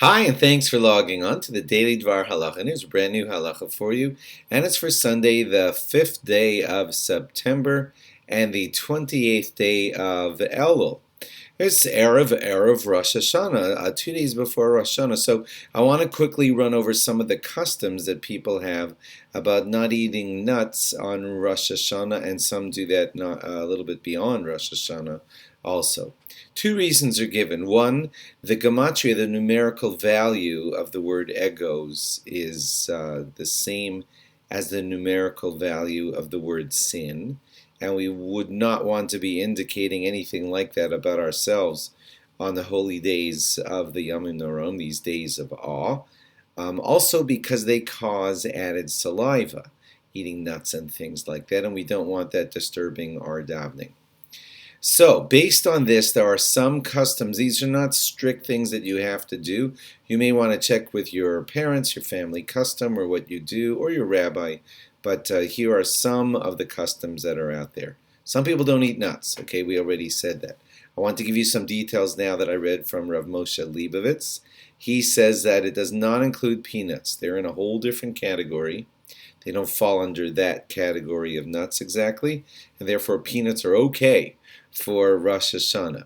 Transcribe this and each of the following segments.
Hi, and thanks for logging on to the Daily DVAR Halacha. And here's a brand new halacha for you, and it's for Sunday, the 5th day of September, and the 28th day of Elul. It's Erev Rosh Hashanah, 2 days before Rosh Hashanah. So I want to quickly run over some of the customs that people have about not eating nuts on Rosh Hashanah, and some do that a little bit beyond Rosh Hashanah also. Two reasons are given. One, the gematria, the numerical value of the word egos, is the same as the numerical value of the word sin, and we would not want to be indicating anything like that about ourselves on the holy days of the Yamim Noron, these days of awe. Also because they cause added saliva, eating nuts and things like that, and we don't want that disturbing our davening. So, based on this, there are some customs. These are not strict things that you have to do. You may want to check with your parents, your family custom, or what you do, or your rabbi. But here are some of the customs that are out there. Some people don't eat nuts. Okay, we already said that. I want to give you some details now that I read from Rav Moshe Leibovitz. He says that it does not include peanuts. They're in a whole different category. They don't fall under that category of nuts exactly, and therefore peanuts are okay for Rosh Hashanah.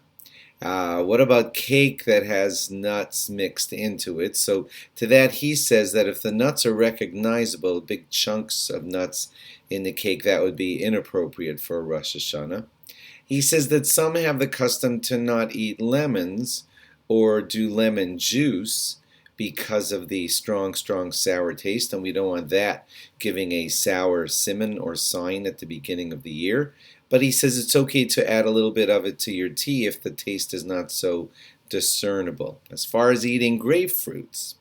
What about cake that has nuts mixed into it? So to that he says that if the nuts are recognizable, big chunks of nuts in the cake, that would be inappropriate for Rosh Hashanah. He says that some have the custom to not eat lemons or do lemon juice because of the strong sour taste, and we don't want that giving a sour simon or sign at the beginning of the year. But he says it's okay to add a little bit of it to your tea if the taste is not so discernible. As far as eating grapefruits,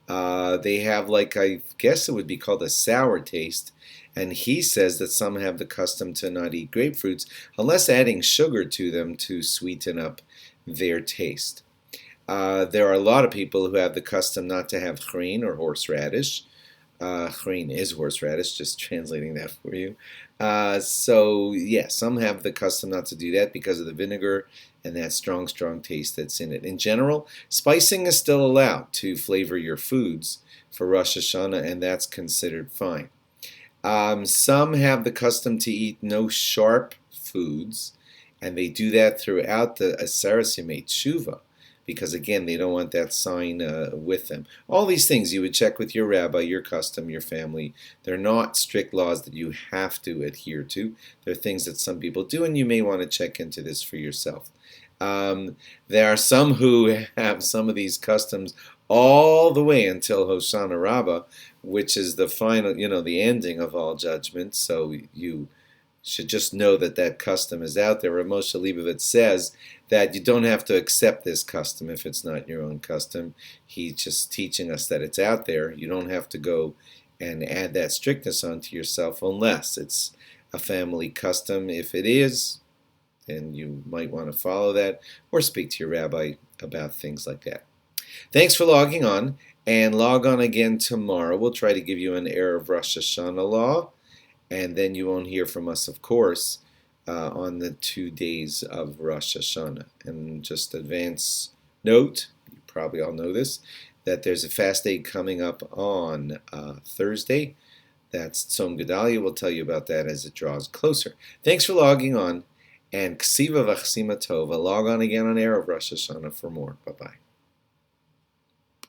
they have, like, I guess it would be called a sour taste, and he says that some have the custom to not eat grapefruits unless adding sugar to them to sweeten up their taste. There are a lot of people who have the custom not to have chrein or horseradish. Chrein is horseradish, just translating that for you. So yeah, some have the custom not to do that because of the vinegar and that strong taste that's in it. In general, spicing is still allowed to flavor your foods for Rosh Hashanah, and that's considered fine. Some have the custom to eat no sharp foods, and they do that throughout the Aseres Yemei Tshuva, because again, they don't want that sign with them. All these things you would check with your rabbi, your custom, your family. They're not strict laws that you have to adhere to. They're things that some people do, and you may want to check into this for yourself. There are some who have some of these customs all the way until Hoshana Rabbah, which is the final, the ending of all judgment. So you should just know that that custom is out there. Rav Moshe Leibovitz says that you don't have to accept this custom if it's not your own custom. He's just teaching us that it's out there. You don't have to go and add that strictness onto yourself unless it's a family custom. If it is, then you might want to follow that or speak to your rabbi about things like that. Thanks for logging on, and log on again tomorrow. We'll try to give you an Erev Rosh Hashanah law, and then you won't hear from us, of course, on the 2 days of Rosh Hashanah. And just advance note, you probably all know this, that there's a fast day coming up on Thursday. That's Tzom Gedalia. We'll tell you about that as it draws closer. Thanks for logging on, and Ksiva V'Chsima Tova. Log on again on Erev Rosh Hashanah for more. Bye-bye.